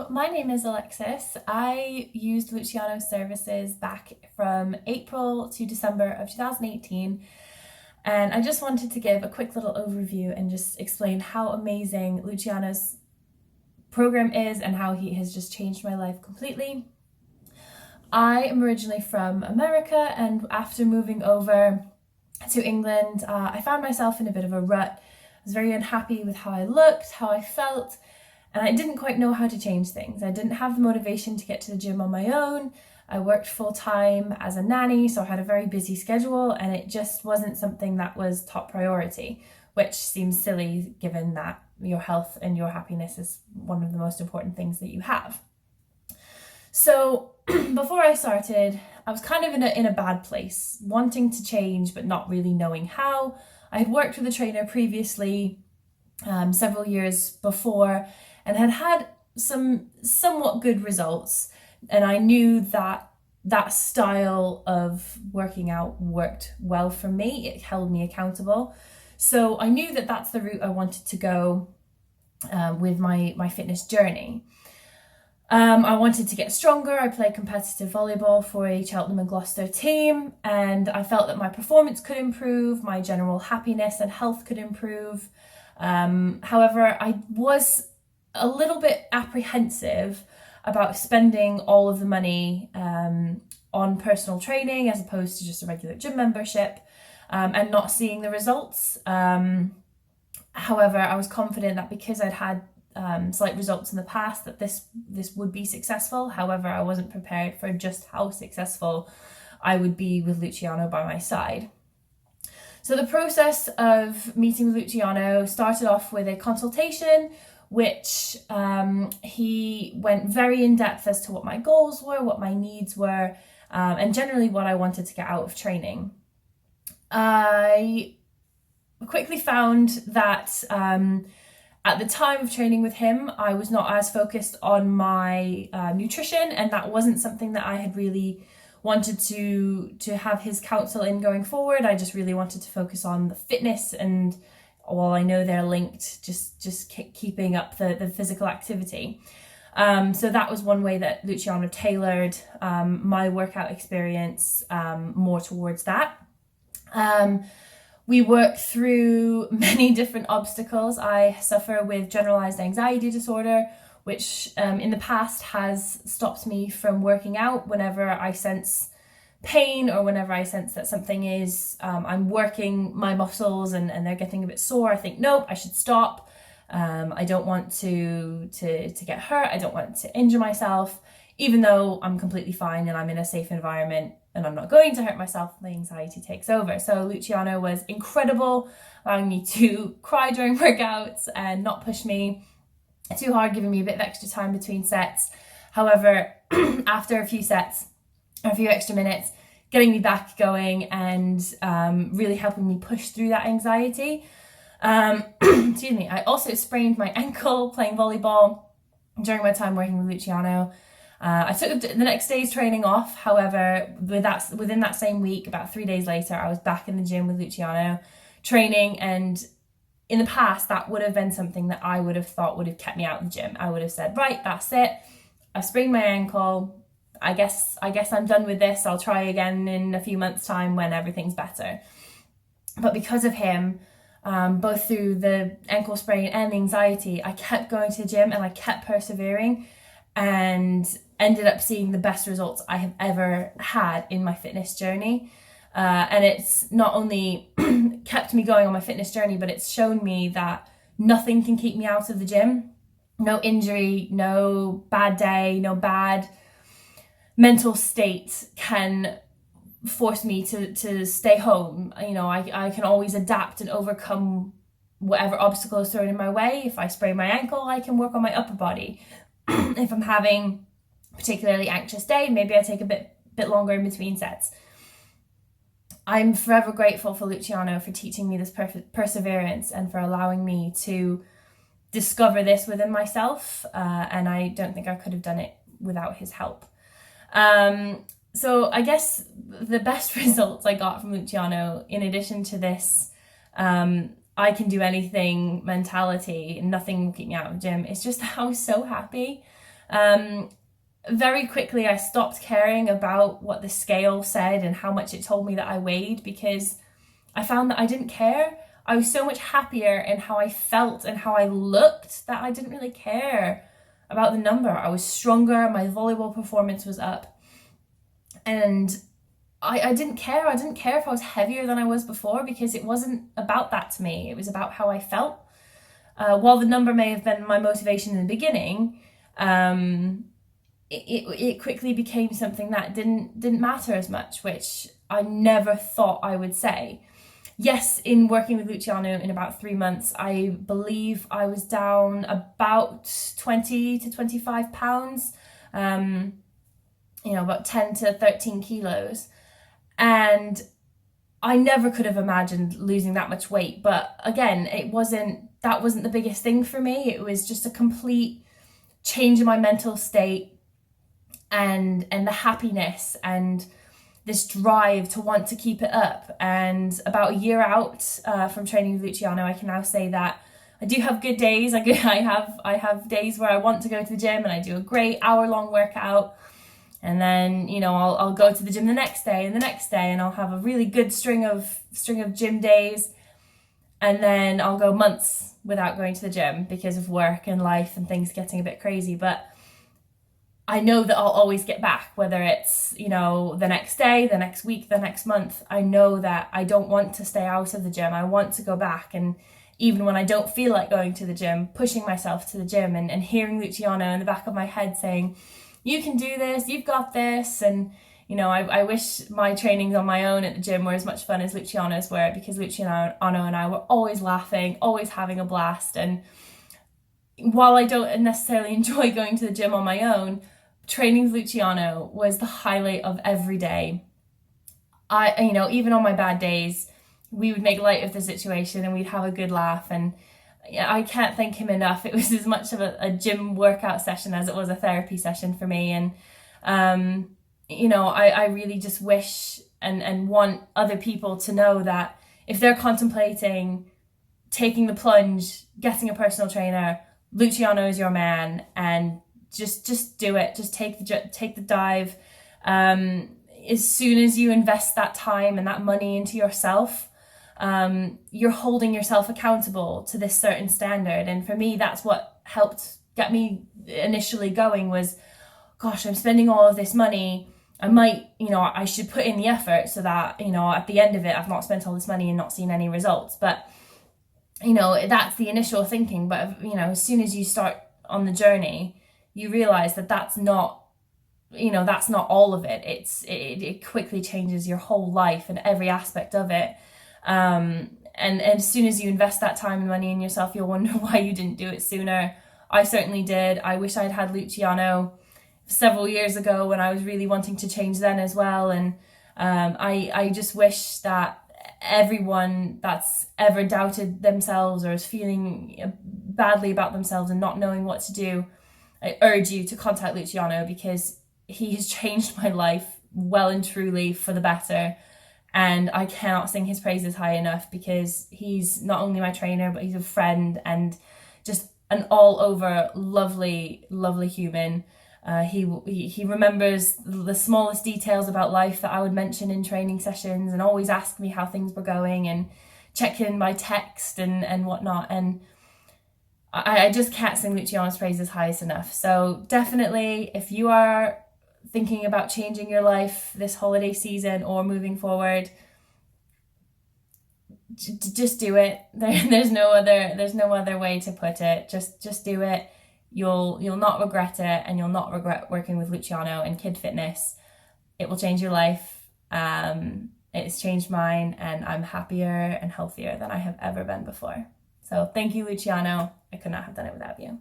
my name is Alexis. I used Luciano's services back from April to December of 2018, and I just wanted to give a quick little overview and just explain how amazing Luciano's program is and how he has just changed my life completely. I am originally from America, and after moving over to England, I found myself in a bit of a rut. I was very unhappy with how I looked, how I felt, and I didn't quite know how to change things. I didn't have the motivation to get to the gym on my own. I worked full time as a nanny, so I had a very busy schedule, and it just wasn't something that was top priority, which seems silly given that your health and your happiness is one of the most important things that you have. So before I started, I was kind of in a bad place, wanting to change but not really knowing how. I had worked with a trainer previously, several years before, and had had some somewhat good results, and I knew that that style of working out worked well for me. It held me accountable, so I knew that that's the route I wanted to go with my fitness journey. I wanted to get stronger. I played competitive volleyball for a Cheltenham and Gloucester team, and I felt that my performance could improve, my general happiness and health could improve. However, I was a little bit apprehensive about spending all of the money on personal training as opposed to just a regular gym membership, and not seeing the results. However, I was confident that because I'd had slight results in the past that this would be successful. However, I wasn't prepared for just how successful I would be with Luciano by my side. So the process of meeting with Luciano started off with a consultation, which he went very in depth as to what my goals were, what my needs were, and generally what I wanted to get out of training. I quickly found that at the time of training with him, I was not as focused on my nutrition, and that wasn't something that I had really wanted to have his counsel in going forward. I just really wanted to focus on the fitness, and while I know they're linked, just keeping up the physical activity. So that was one way that Luciano tailored my workout experience more towards that. We worked through many different obstacles. I suffer with generalized anxiety disorder, which in the past has stopped me from working out whenever I sense pain or whenever I sense that something is, I'm working my muscles and they're getting a bit sore. I think, nope, I should stop. I don't want to get hurt. I don't want to injure myself, even though I'm completely fine and I'm in a safe environment and I'm not going to hurt myself. The anxiety takes over. So Luciano was incredible, allowing me to cry during workouts and not push me too hard, giving me a bit of extra time between sets. However, after a few sets, or a few extra minutes, getting me back going and really helping me push through that anxiety. Excuse me. I also sprained my ankle playing volleyball during my time working with Luciano. I took the next day's training off. However, within that same week, about 3 days later, I was back in the gym with Luciano training. And in the past, that would have been something that I would have thought would have kept me out of the gym. I would have said, right, that's it. I sprained my ankle. I guess I'm done with this. I'll try again in a few months' time when everything's better. But because of him, both through the ankle sprain and the anxiety, I kept going to the gym and I kept persevering, and ended up seeing the best results I have ever had in my fitness journey. And it's not only kept me going on my fitness journey, but it's shown me that nothing can keep me out of the gym. No injury, no bad day, no bad mental state can force me to stay home. You know, I can always adapt and overcome whatever obstacle is thrown in my way. If I sprain my ankle, I can work on my upper body. If I'm having a particularly anxious day, maybe I take a bit longer in between sets. I'm forever grateful for Luciano for teaching me this perseverance and for allowing me to discover this within myself. And I don't think I could have done it without his help. So I guess the best results I got from Luciano, in addition to this I can do anything mentality, nothing will keep me out of the gym, it's just that I was so happy. Very quickly I stopped caring about what the scale said and how much it told me that I weighed, because I found that I didn't care. I was so much happier in how I felt and how I looked that I didn't really care about the number. I was stronger, my volleyball performance was up, and I didn't care. I didn't care if I was heavier than I was before, because it wasn't about that to me. It was about how I felt. While the number may have been my motivation in the beginning, it quickly became something that didn't matter as much, which I never thought I would say. Yes, in working with Luciano in about 3 months, I believe I was down about 20 to 25 pounds, about 10 to 13 kilos. And I never could have imagined losing that much weight. But again, that wasn't the biggest thing for me. It was just a complete change in my mental state, and the happiness and this drive to want to keep it up. And about a year out from training with Luciano, I can now say that I do have good days. I have days where I want to go to the gym and I do a great hour-long workout, and then I'll go to the gym the next day and the next day, and I'll have a really good string of gym days, and then I'll go months without going to the gym because of work and life and things getting a bit crazy. But I know that I'll always get back, whether it's, the next day, the next week, the next month. I know that I don't want to stay out of the gym. I want to go back. And even when I don't feel like going to the gym, pushing myself to the gym and hearing Luciano in the back of my head saying, you can do this, you've got this. And, I wish my trainings on my own at the gym were as much fun as Luciano's were, because Luciano and I were always laughing, always having a blast. And while I don't necessarily enjoy going to the gym on my own, training with Luciano was the highlight of every day. Even on my bad days, we would make light of the situation and we'd have a good laugh. And I can't thank him enough. It was as much of a gym workout session as it was a therapy session for me. And, I really just wish and want other people to know that if they're contemplating taking the plunge, getting a personal trainer, Luciano is your man, and just do it. Just take the dive. As soon as you invest that time and that money into yourself, you're holding yourself accountable to this certain standard. And for me, that's what helped get me initially going was, gosh, I'm spending all of this money. I should put in the effort so that, at the end of it, I've not spent all this money and not seen any results. But, that's the initial thinking. But, as soon as you start on the journey, you realize that that's not all of it. It quickly changes your whole life and every aspect of it. And as soon as you invest that time and money in yourself, you'll wonder why you didn't do it sooner. I certainly did. I wish I'd had Luciano several years ago when I was really wanting to change then as well. And I just wish that everyone that's ever doubted themselves or is feeling badly about themselves and not knowing what to do, I urge you to contact Luciano, because he has changed my life well and truly for the better. And I cannot sing his praises high enough, because he's not only my trainer, but he's a friend and just an all over lovely, lovely human. He remembers the smallest details about life that I would mention in training sessions, and always ask me how things were going and check in by text and whatnot. And I just can't sing Luciano's praises highest enough. So definitely, if you are thinking about changing your life this holiday season or moving forward, just do it. There's no other way to put it. Just do it. You'll not regret it, and you'll not regret working with Luciano and Kid Fitness. It will change your life. It's changed mine, and I'm happier and healthier than I have ever been before. So thank you, Luciano. I could not have done it without you.